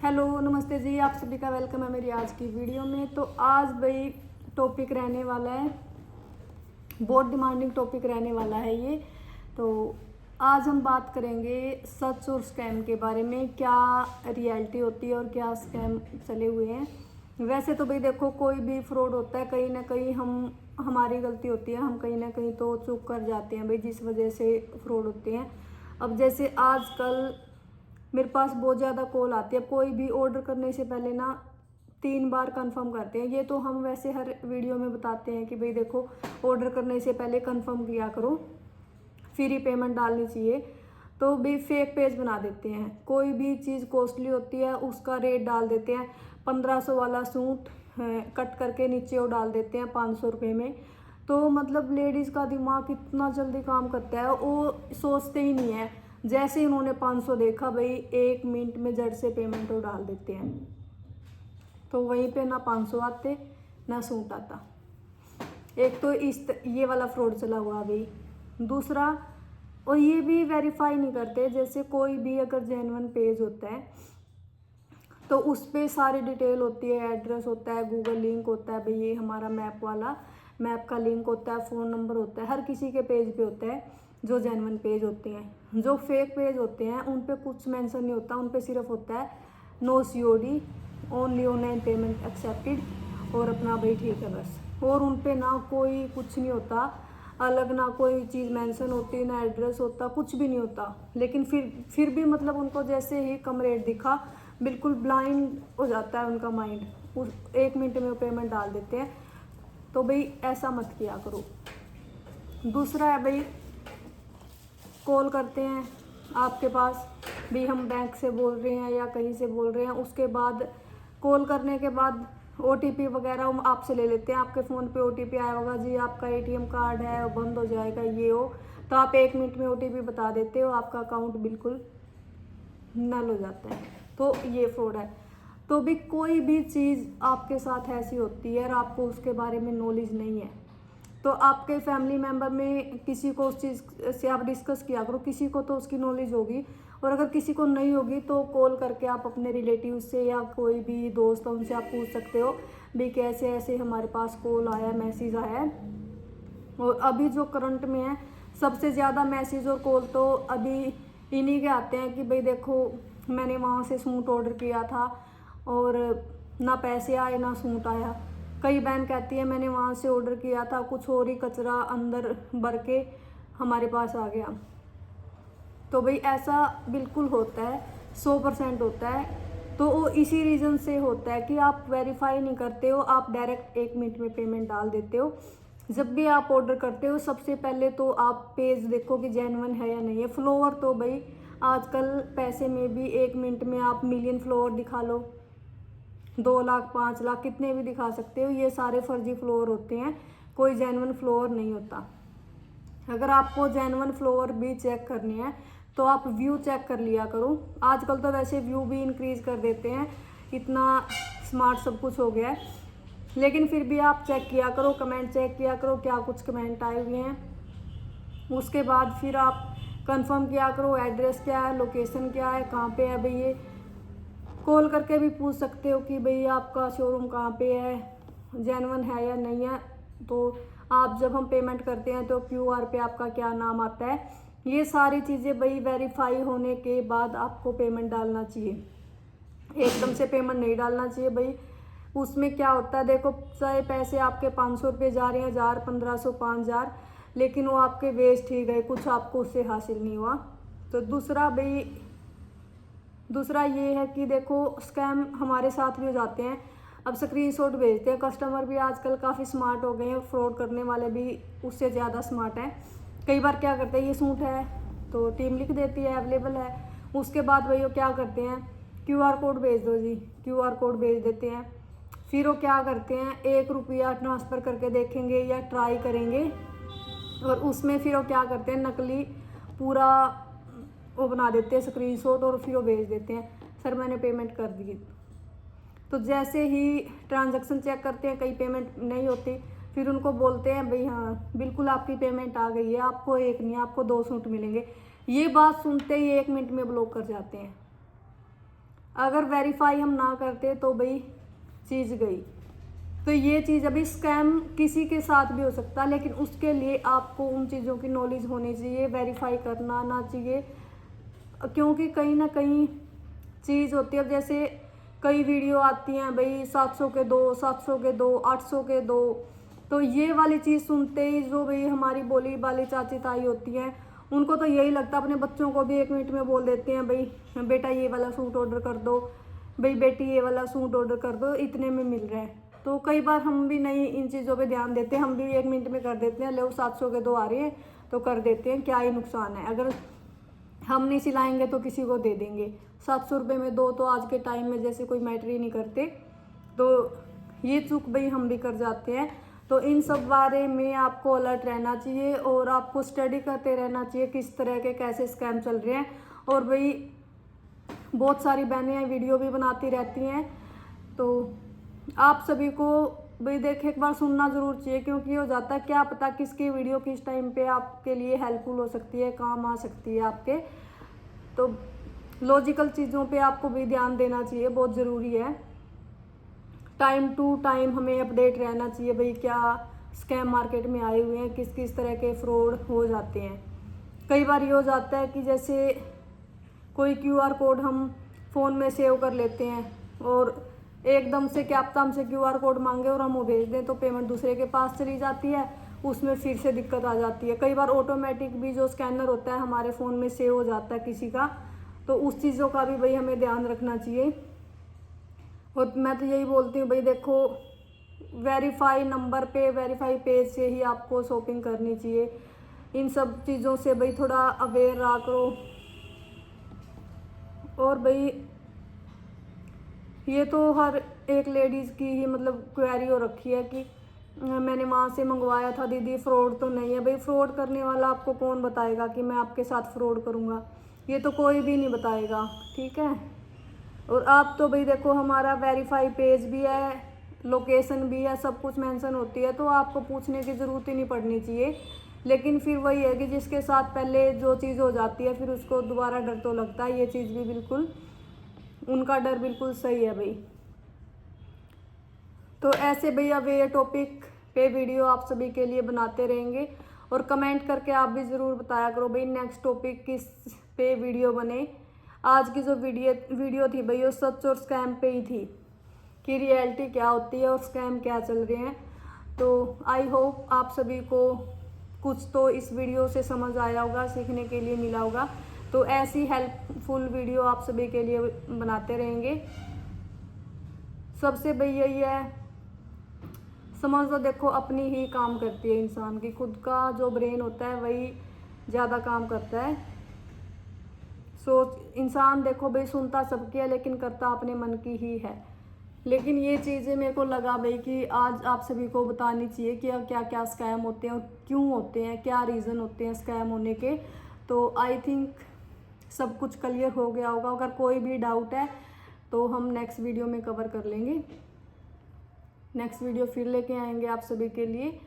Hello नमस्ते जी, आप सभी का वेलकम है मेरी आज की वीडियो में। तो आज भाई टॉपिक रहने वाला है, बहुत डिमांडिंग टॉपिक रहने वाला है ये। तो आज हम बात करेंगे सच और स्कैम के बारे में, क्या रियलिटी होती है और क्या स्कैम चले हुए हैं। वैसे तो भाई देखो, कोई भी फ्रॉड होता है कहीं ना कहीं हमारी गलती होती है, हम कहीं ना कहीं तो चूक कर जाते हैं भाई, जिस वजह से फ्रॉड होते हैं। अब जैसे आजकल मेरे पास बहुत ज़्यादा कॉल आती है, कोई भी ऑर्डर करने से पहले ना 3 बार कंफर्म करते हैं। ये तो हम वैसे हर वीडियो में बताते हैं कि भाई देखो, ऑर्डर करने से पहले कंफर्म किया करो, फिर ही पेमेंट डालनी चाहिए। तो भी फेक पेज बना देते हैं, कोई भी चीज़ कॉस्टली होती है उसका रेट डाल देते हैं। 1500 वाला सूट कट करके नीचे वो डाल देते हैं 500 रुपये में। तो मतलब लेडीज़ का दिमाग इतना जल्दी काम करता है, वो सोचते ही नहीं है। जैसे ही उन्होंने 500 देखा भाई, 1 मिनट में जड़ से पेमेंट वो डाल देते हैं। तो वहीं पे ना 500 आते ना सूट आता। एक तो ये वाला फ्रॉड चला हुआ भाई। दूसरा, और ये भी वेरीफाई नहीं करते, जैसे कोई भी अगर जेन्युइन पेज होता है तो उस पर सारी डिटेल होती है, एड्रेस होता है, गूगल लिंक होता है भाई, ये हमारा मैप वाला, मैप का लिंक होता है, फ़ोन नंबर होता है, हर किसी के पेज पे होता है जो जेन्युइन पेज होते हैं। जो फेक पेज होते हैं उन पे कुछ मेंशन नहीं होता, उन पे सिर्फ होता है no COD, only online payment accepted, और अपना भाई ठीक है बस। और उन पे ना कोई कुछ नहीं होता अलग, ना कोई चीज़ मेंशन होती, ना एड्रेस होता, कुछ भी नहीं होता। लेकिन फिर भी मतलब उनको जैसे ही कम रेट दिखा, बिल्कुल ब्लाइंड हो जाता है उनका माइंड, उस 1 मिनट में वो पेमेंट डाल देते हैं। तो भाई ऐसा मत किया करो। दूसरा है भाई, कॉल करते हैं आपके पास भी, हम बैंक से बोल रहे हैं या कहीं से बोल रहे हैं, उसके बाद कॉल करने के बाद OTP वगैरह हम आपसे ले लेते हैं। आपके फ़ोन पे OTP आया होगा जी, आपका ATM कार्ड है वो बंद हो जाएगा, ये हो, तो आप 1 मिनट में OTP बता देते हो, आपका अकाउंट बिल्कुल नल हो जाता है। तो ये फ्रॉड है। तो भी कोई भी चीज़ आपके साथ ऐसी होती है और आपको उसके बारे में नॉलेज नहीं है, तो आपके फैमिली मेम्बर में किसी को उस चीज़ से आप डिस्कस किया करो, किसी को तो उसकी नॉलेज होगी। और अगर किसी को नहीं होगी तो कॉल करके आप अपने रिलेटिव से या कोई भी दोस्त है उनसे आप पूछ सकते हो भी, कैसे ऐसे हमारे पास कॉल आया, मैसेज आया है। और अभी जो करंट में है, सबसे ज़्यादा मैसेज और कॉल तो अभी इन्हीं के आते हैं कि भाई देखो, मैंने वहाँ से सूट ऑर्डर किया था और ना पैसे आए ना सूट आया। कई बहन कहती है मैंने वहाँ से ऑर्डर किया था, कुछ और ही कचरा अंदर भर के हमारे पास आ गया। तो भाई ऐसा बिल्कुल होता है, 100% होता है। तो वो इसी रीज़न से होता है कि आप वेरीफाई नहीं करते हो, आप डायरेक्ट 1 मिनट में पेमेंट डाल देते हो। जब भी आप ऑर्डर करते हो सबसे पहले तो आप पेज देखो कि जेन्युइन है या नहीं है। फ्लोवर तो भाई आजकल पैसे में भी 1 मिनट में आप मिलियन फ्लोवर दिखा लो, 2 लाख 5 लाख कितने भी दिखा सकते हो, ये सारे फर्जी फ्लोवर होते हैं, कोई जेन्युइन फ्लोवर नहीं होता। अगर आपको जेन्युइन फ्लोवर भी चेक करनी है तो आप व्यू चेक कर लिया करो। आजकल तो वैसे व्यू भी इंक्रीज कर देते हैं, इतना स्मार्ट सब कुछ हो गया है। लेकिन फिर भी आप चेक किया करो, कमेंट चेक किया करो क्या कुछ कमेंट आए हुए हैं। उसके बाद फिर आप कंफर्म किया करो एड्रेस क्या है, लोकेशन क्या है, कहाँ पे है भाई। ये कॉल करके भी पूछ सकते हो कि भाई आपका शोरूम कहाँ पे है, जेन्युइन है या नहीं है। तो आप जब हम पेमेंट करते हैं तो QR पे आपका क्या नाम आता है, ये सारी चीज़ें भाई वेरीफाई होने के बाद आपको पेमेंट डालना चाहिए। एकदम से पेमेंट नहीं डालना चाहिए भाई। उसमें क्या होता है देखो, चाहे पैसे आपके 500 रुपये जा रहे हैं, 1000, 1500, 5000, लेकिन वो आपके वेस्ट ही गए, कुछ आपको उससे हासिल नहीं हुआ। तो दूसरा ये है कि देखो, स्कैम हमारे साथ भी हो जाते हैं। अब स्क्रीनशॉट भेजते हैं, कस्टमर भी आजकल काफ़ी स्मार्ट हो गए हैं, फ्रॉड करने वाले भी उससे ज़्यादा स्मार्ट हैं। कई बार क्या करते हैं, ये सूट है तो टीम लिख देती है अवेलेबल है, उसके बाद वही वो क्या करते हैं, QR कोड भेज दो जी, QR कोड भेज देते हैं। फिर वो क्या करते हैं, 1 रुपया ट्रांसफ़र करके देखेंगे या ट्राई करेंगे, और उसमें फिर वो क्या करते हैं, नकली पूरा वो बना देते हैं स्क्रीनशॉट, और फिर वो भेज देते हैं सर मैंने पेमेंट कर दी। तो जैसे ही ट्रांजैक्शन चेक करते हैं, कहीं पेमेंट नहीं होती, फिर उनको बोलते हैं भाई हाँ बिल्कुल आपकी पेमेंट आ गई है, आपको एक नहीं आपको 2 सूट मिलेंगे। ये बात सुनते ही 1 मिनट में ब्लॉक कर जाते हैं। अगर वेरीफाई हम ना करते तो भाई चीज़ गई। तो ये चीज़ अभी स्कैम किसी के साथ भी हो सकता है, लेकिन उसके लिए आपको उन चीज़ों की नॉलेज होनी चाहिए, वेरीफाई करना आना चाहिए। क्योंकि कहीं ना कहीं चीज़ होती है, अब जैसे कई वीडियो आती हैं भाई 700 के दो, 700 के दो, 800 के दो। तो ये वाली चीज़ सुनते ही जो भाई हमारी बोली वाली चाची ताई होती हैं, उनको तो यही लगता है, अपने बच्चों को भी 1 मिनट में बोल देते हैं भाई बेटा ये वाला सूट ऑर्डर कर दो, भाई बेटी ये वाला सूट ऑर्डर कर दो, इतने में मिल रहा है। तो कई बार हम भी नहीं इन चीज़ों पे ध्यान देते, हम भी 1 मिनट में कर देते हैं, लो 700 के 2 आ रहे हैं तो कर देते हैं, क्या ही नुकसान है। अगर हम नहीं सिलाएंगे तो किसी को दे देंगे। 700 रुपये में 2 तो आज के टाइम में जैसे कोई मैटर ही नहीं करते। तो ये चूक भाई हम भी कर जाते हैं। तो इन सब बारे में आपको अलर्ट रहना चाहिए और आपको स्टडी करते रहना चाहिए किस तरह के कैसे स्कैम चल रहे हैं। और भाई बहुत सारी बहनें वीडियो भी बनाती रहती हैं, तो आप सभी को भाई देख एक बार सुनना ज़रूर चाहिए, क्योंकि हो जाता है क्या पता किसकी वीडियो किस टाइम पे आपके लिए हेल्पफुल हो सकती है, काम आ सकती है आपके। तो लॉजिकल चीज़ों पे आपको भी ध्यान देना चाहिए, बहुत ज़रूरी है। टाइम टू टाइम हमें अपडेट रहना चाहिए भाई क्या स्कैम मार्केट में आए हुए हैं, किस किस तरह के फ्रॉड हो जाते हैं। कई बार ये हो जाता है कि जैसे कोई QR कोड हम फ़ोन में सेव कर लेते हैं और एकदम से क्या पता हमसे QR कोड मांगे और हम वो भेज दें तो पेमेंट दूसरे के पास चली जाती है, उसमें फिर से दिक्कत आ जाती है। कई बार ऑटोमेटिक भी जो स्कैनर होता है हमारे फ़ोन में सेव हो जाता है किसी का, तो उस चीज़ों का भी भाई हमें ध्यान रखना चाहिए। और मैं तो यही बोलती हूँ भाई देखो, वेरीफाई नंबर पे वेरीफाई पेज से ही आपको शॉपिंग करनी चाहिए। इन सब चीज़ों से भाई थोड़ा अवेयर रहा करो। और भाई ये तो हर एक लेडीज़ की ही मतलब क्वेरी हो रखी है कि मैंने वहाँ से मंगवाया था दीदी फ्रॉड तो नहीं है। भाई फ्रॉड करने वाला आपको कौन बताएगा कि मैं आपके साथ फ्रॉड करूँगा, ये तो कोई भी नहीं बताएगा, ठीक है। और आप तो भाई देखो हमारा वेरीफाई पेज भी है, लोकेशन भी है, सब कुछ मेंशन होती है, तो आपको पूछने की ज़रूरत ही नहीं पड़नी चाहिए। लेकिन फिर वही है कि जिसके साथ पहले जो चीज़ हो जाती है फिर उसको दोबारा डर तो लगता है। ये चीज़ भी बिल्कुल उनका डर बिल्कुल सही है भाई। तो ऐसे भैया वे टॉपिक पे वीडियो आप सभी के लिए बनाते रहेंगे और कमेंट करके आप भी ज़रूर बताया करो भाई नेक्स्ट टॉपिक किस पे वीडियो बने। आज की जो वीडियो थी भाई वो सच और स्कैम पे ही थी कि रियलिटी क्या होती है और स्कैम क्या चल रहे हैं। तो आई होप आप सभी को कुछ तो इस वीडियो से समझ आया होगा, सीखने के लिए मिला होगा। तो ऐसी हेल्पफुल वीडियो आप सभी के लिए बनाते रहेंगे। सबसे भाई यही है, समझ लो देखो अपनी ही काम करती है इंसान की, खुद का जो ब्रेन होता है वही ज़्यादा काम करता है। सोच इंसान देखो भाई सुनता सबकी है लेकिन करता अपने मन की ही है। लेकिन ये चीज़ें मेरे को लगा भाई कि आज आप सभी को बतानी चाहिए कि क्या क्या स्कैम होते हैं और क्यों होते हैं, क्या रीज़न होते हैं स्कैम होने के। तो आई थिंक सब कुछ क्लियर हो गया होगा। अगर कोई भी डाउट है तो हम नेक्स्ट वीडियो में कवर कर लेंगे। नेक्स्ट वीडियो फिर लेके आएंगे आप सभी के लिए।